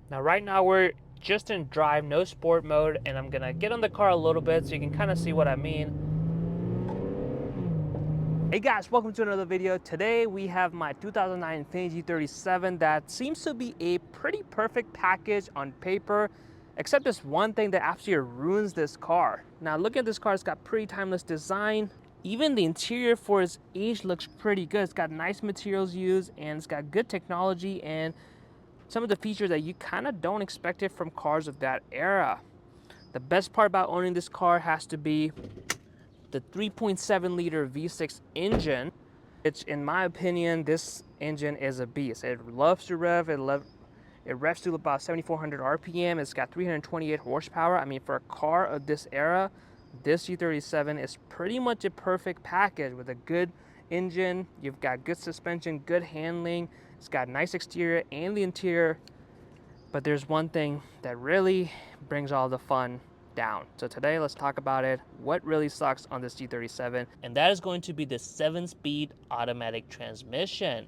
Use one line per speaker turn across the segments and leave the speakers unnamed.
Now right now we're just in drive, no sport mode, and I'm gonna get on the car a little bit so you can kind of see what I mean. Hey guys, welcome to another video. Today we have my 2009 Infiniti G37 that seems to be a pretty perfect package on paper, except this one thing that absolutely ruins this car. Now look at this car, it's got pretty timeless design. Even the interior for its age looks pretty good. It's got nice materials used and it's got good technology and some of the features that you kind of don't expect it from cars of that era. The best part about owning this car has to be the 3.7 liter V6 engine, which in my opinion, this engine is a beast. It loves to rev, it revs to about 7,400 RPM. It's got 328 horsepower. I mean, for a car of this era, this G37 is pretty much a perfect package with a good engine. You've got good suspension, good handling. It's got nice exterior and the interior. But there's one thing that really brings all the fun down. So today let's talk about it, what really sucks on this G37, and that is going to be the 7-speed automatic transmission.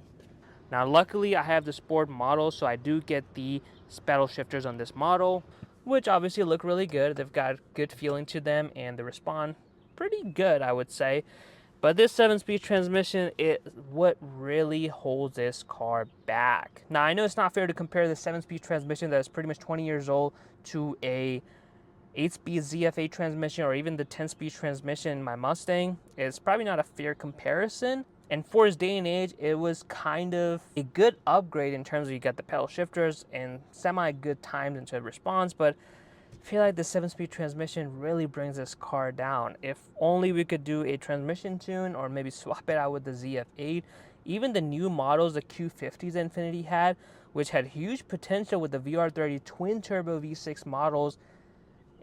Now luckily I have the sport model, so I do get the pedal shifters on this model, which obviously look really good. They've got good feeling to them and they respond pretty good, I would say. But this 7-speed transmission is what really holds this car back. Now, I know it's not fair to compare the 7-speed transmission that is pretty much 20 years old to a 8-speed ZF8 transmission or even the 10-speed transmission in my Mustang. It's probably not a fair comparison. And for its day and age, it was kind of a good upgrade in terms of you got the pedal shifters and semi-good times into response, but I feel like the 7-speed transmission really brings this car down. If only we could do a transmission tune or maybe swap it out with the ZF8. Even the new models, the Q50s Infiniti had, which had huge potential with the VR30 twin turbo V6 models,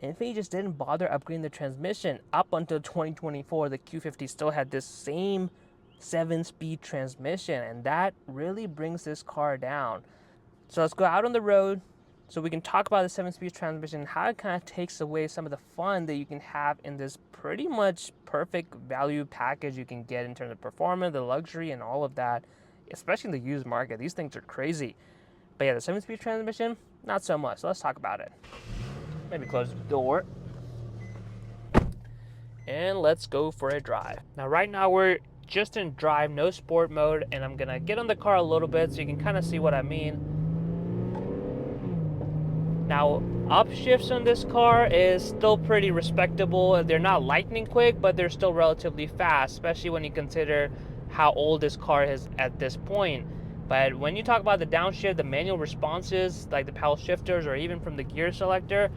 Infiniti just didn't bother upgrading the transmission. Up until 2024, the Q50 still had this same 7-speed transmission, and that really brings this car down. So let's go out on the road so we can talk about the 7-speed transmission and how it kind of takes away some of the fun that you can have in this pretty much perfect value package you can get in terms of performance, the luxury, and all of that, especially in the used market. These things are crazy. But yeah, the 7-speed transmission, not so much. So let's talk about it. Maybe close the door. And let's go for a drive. Now right now we're just in drive, no sport mode, and I'm gonna get on the car a little bit so you can kind of see what I mean. Now, upshifts on this car is still pretty respectable. They're not lightning quick, but they're still relatively fast, especially when you consider how old this car is at this point. But when you talk about the downshift, the manual responses, like the pedal shifters or even from the gear selector,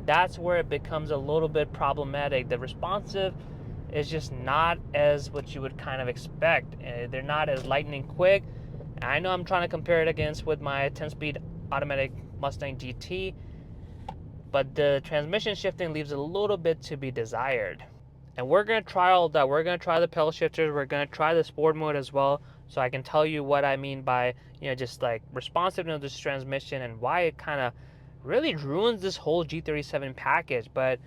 that's where it becomes a little bit problematic. The responsive is just not as what you would kind of expect. They're not as lightning quick. I know I'm trying to compare it against with my 10-speed automatic Mustang GT, but the transmission shifting leaves a little bit to be desired. And we're going to try all of that. We're going to try the pedal shifters. We're going to try the sport mode as well, so I can tell you what I mean by, just like responsiveness of this transmission and why it kind of really ruins this whole G37 package. But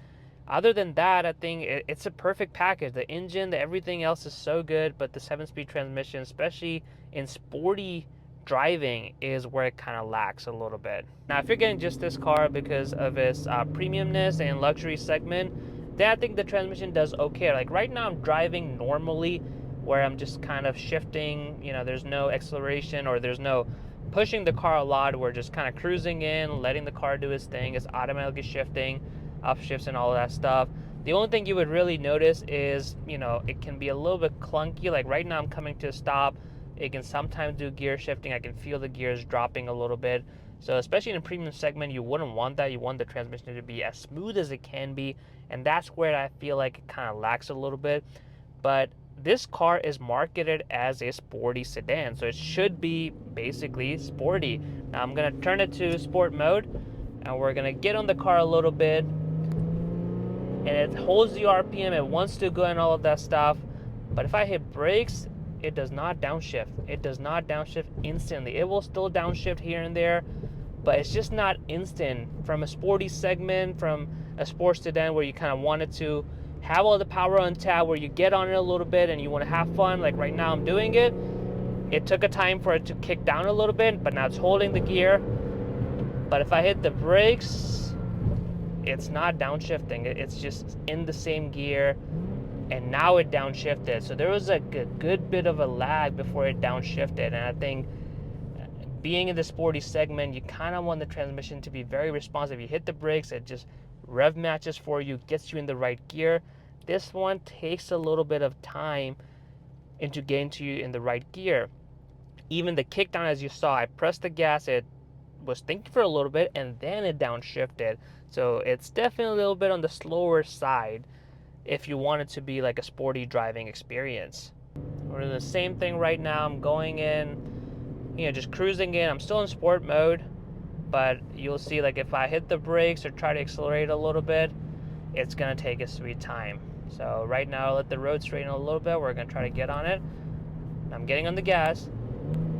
other than that, I think it's a perfect package. The engine, everything else is so good, but the 7-speed transmission, especially in sporty driving, is where it kind of lacks a little bit. Now, if you're getting just this car because of its premiumness and luxury segment, then I think the transmission does okay. Like right now I'm driving normally where I'm just kind of shifting, there's no acceleration or there's no pushing the car a lot. We're just kind of cruising in, letting the car do its thing. It's automatically shifting, upshifts and all of that stuff. The only thing you would really notice is, it can be a little bit clunky. Like right now I'm coming to a stop. It can sometimes do gear shifting. I can feel the gears dropping a little bit. So especially in a premium segment, you wouldn't want that. You want the transmission to be as smooth as it can be. And that's where I feel like it kind of lacks a little bit. But this car is marketed as a sporty sedan, so it should be basically sporty. Now I'm going to turn it to sport mode, and we're going to get on the car a little bit. And it holds the RPM, it wants to go and all of that stuff. But if I hit brakes, it does not downshift. It does not downshift instantly. It will still downshift here and there, but it's just not instant. From a sporty segment, from a sports sedan where you kind of wanted to have all the power on tap, where you get on it a little bit and you want to have fun, like right now I'm doing it. It took a time for it to kick down a little bit, but now it's holding the gear. But if I hit the brakes, it's not downshifting. It's just in the same gear, and now it downshifted. So there was a good bit of a lag before it downshifted, and I think being in the sporty segment, you kind of want the transmission to be very responsive. You hit the brakes, it just rev matches for you, gets you in the right gear. This one takes a little bit of time into getting to you in the right gear. Even the kickdown, as you saw, I pressed the gas, it was thinking for a little bit, and then it downshifted. So it's definitely a little bit on the slower side if you want it to be like a sporty driving experience. We're doing the same thing right now. I'm going in, just cruising in. I'm still in sport mode, but you'll see, like, if I hit the brakes or try to accelerate a little bit, it's gonna take a sweet time. So right now, I'll let the road straighten a little bit. We're gonna try to get on it. I'm getting on the gas,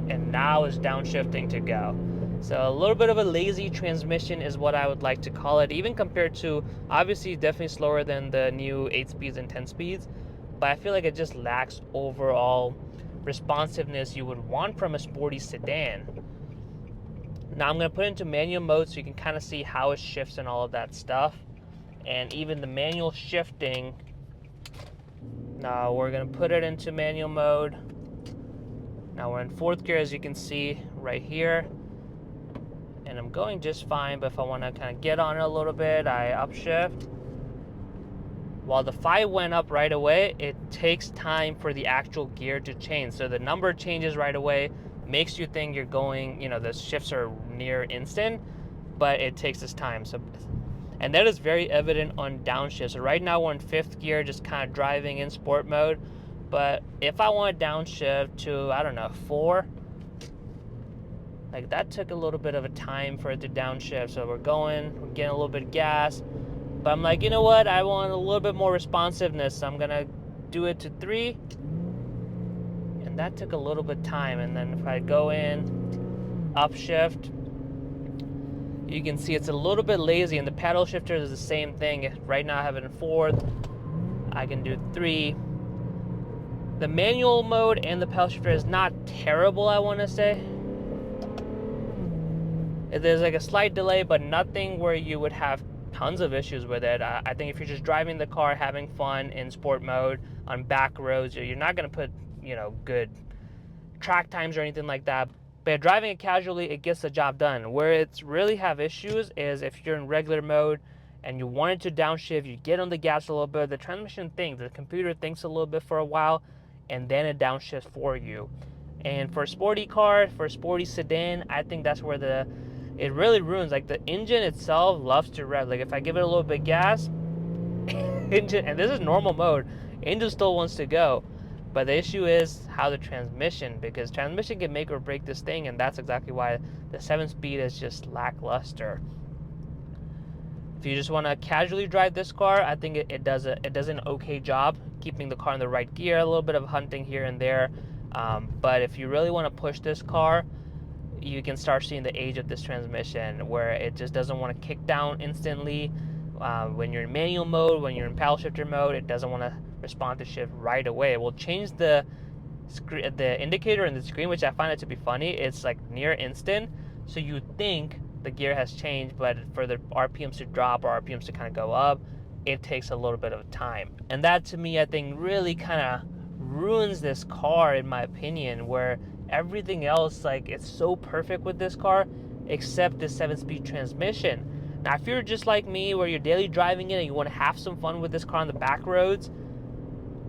and now it's downshifting to go. So a little bit of a lazy transmission is what I would like to call it, even compared to, obviously, definitely slower than the new 8 speeds and 10 speeds, but I feel like it just lacks overall responsiveness you would want from a sporty sedan. Now I'm going to put it into manual mode so you can kind of see how it shifts and all of that stuff. And even the manual shifting, now we're going to put it into manual mode. Now we're in 4th gear, as you can see right here. And I'm going just fine, but if I want to kind of get on it a little bit, I upshift. While the 5 went up right away, it takes time for the actual gear to change. So the number changes right away, makes you think you're going, the shifts are near instant, but it takes its time. So, and that is very evident on downshift. So right now we're in 5th gear, just kind of driving in sport mode. But if I want to downshift to, I don't know, 4, like that took a little bit of a time for it to downshift. So we're getting a little bit of gas. But I'm like, you know what? I want a little bit more responsiveness. So I'm going to do it to 3. And that took a little bit of time. And then if I go in, upshift, you can see it's a little bit lazy. And the paddle shifter is the same thing. Right now I have it in 4th. I can do 3. The manual mode and the paddle shifter is not terrible, I want to say. There's like a slight delay, but nothing where you would have tons of issues with it. I think if you're just driving the car, having fun in sport mode on back roads, you're not going to put, good track times or anything like that. But driving it casually, it gets the job done. Where it's really have issues is if you're in regular mode and you wanted to downshift, you get on the gas a little bit, the transmission thinks, the computer thinks a little bit for a while, and then it downshifts for you. And for a sporty car, for a sporty sedan, I think that's where it really ruins. Like the engine itself loves to rev. Like if I give it a little bit of gas, engine, and this is normal mode, engine still wants to go. But the issue is how the transmission, because transmission can make or break this thing, and that's exactly why the 7-speed is just lackluster. If you just want to casually drive this car, I think it does an okay job keeping the car in the right gear. A little bit of hunting here and there, but if you really want to push this car, you can start seeing the age of this transmission, where it just doesn't want to kick down instantly. When you're in manual mode, when you're in paddle shifter mode, it doesn't want to respond to shift right away. It will change the indicator in the screen, which I find it to be funny. It's like near instant, so you think the gear has changed, but for the RPMs to drop or RPMs to kind of go up, it takes a little bit of time. And that, to me, I think really kind of ruins this car, in my opinion, where everything else, like, it's so perfect with this car except the 7-speed transmission. Now, if you're just like me, where you're daily driving it and you want to have some fun with this car on the back roads,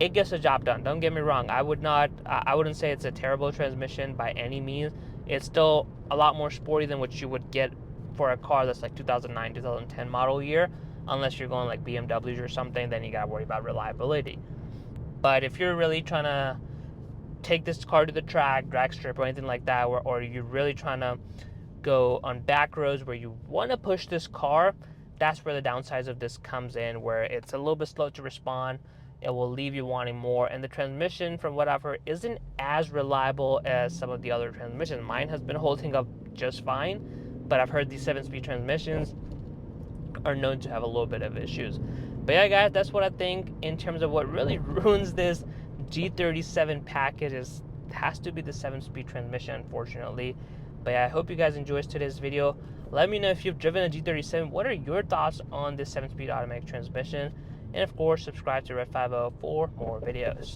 it gets the job done. Don't get me wrong. I wouldn't say it's a terrible transmission by any means. It's still a lot more sporty than what you would get for a car that's like 2009, 2010 model year. Unless you're going like BMWs or something, then you gotta worry about reliability. But if you're really trying to take this car to the track, drag strip, or anything like that, or you're really trying to go on back roads where you want to push this car, that's where the downsides of this comes in, where it's a little bit slow to respond. It will leave you wanting more, and the transmission, from what I've heard, isn't as reliable as some of the other transmissions. Mine has been holding up just fine, but I've heard these 7-speed transmissions are known to have a little bit of issues. But yeah, guys, that's what I think in terms of what really ruins this G37 package. Has to be the 7-speed transmission, unfortunately. But yeah, I hope you guys enjoyed today's video. Let me know if you've driven a G37. What are your thoughts on this 7-speed automatic transmission? And of course, subscribe to Red 50 for more videos.